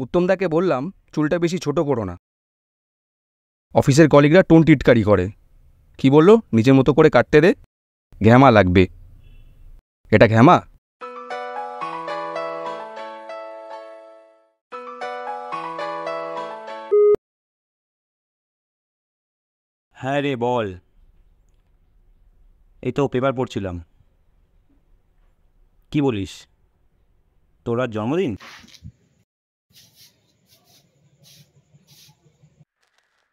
উত্তমদাকে বললাম চুলটা বেশি ছোট করো না। অফিসের কলিগরা টোন টিটকারি করে। কি বললো, নিজের মতো করে কাটতে দে, ঘ্যামা লাগবে। এটা ঘ্যামা? হ্যাঁ রে বল। এই তো পেপার পড়ছিলাম। কি বলিস, তোর আজ জন্মদিন?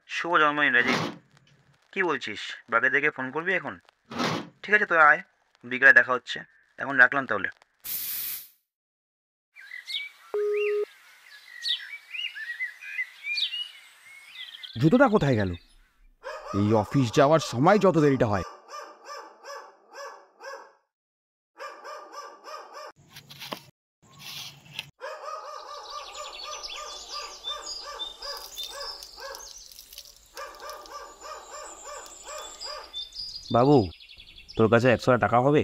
শুভ জন্মদিন রাজীব। কি বলছিস, বাকে দেখে ফোন করবি এখন? ঠিক আছে, তোর আয়, বিকেলে দেখা হচ্ছে। এখন রাখলাম তাহলে। জুতোটা কোথায় গেল? এই অফিস যাওয়ার সময় যত দেরিটা হয়। বাবু, তোর কাছে 100 টাকা হবে?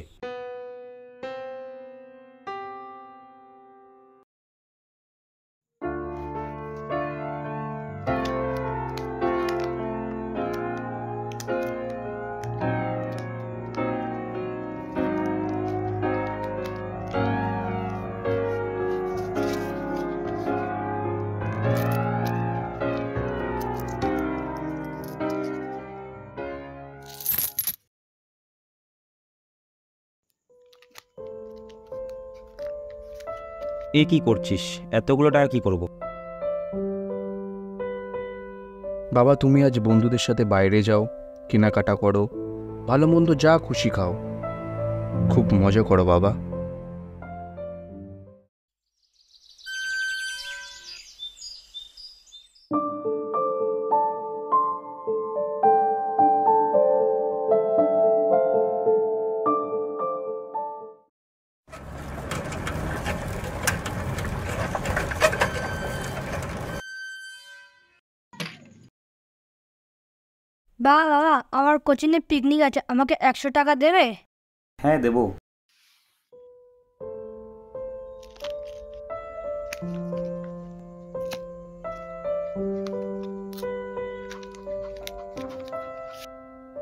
এ কি করছিস? এতগুলো টাকা কি করব? বাবা, তুমি আজ বন্ধুদের সাথে বাইরে যাও, কেনাকাটা করো, ভালো মন্দ যা খুশি খাও, খুব মজা করো বাবা। বাবা, আমার কোচিংয়ে পিকনিক আছে, আমাকে 100 টাকা দেবে? হ্যাঁ দেবো।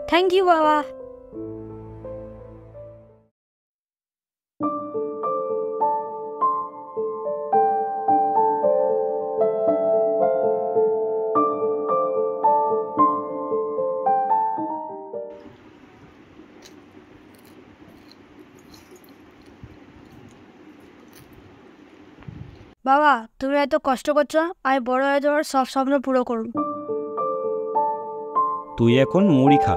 থ্যাংক ইউ বাবা। বাবা, তুমি এত কষ্ট করছো, আমি বড় হয়ে তোমার সব স্বপ্ন পুরো করব। তুই এখন মুড়ি খা।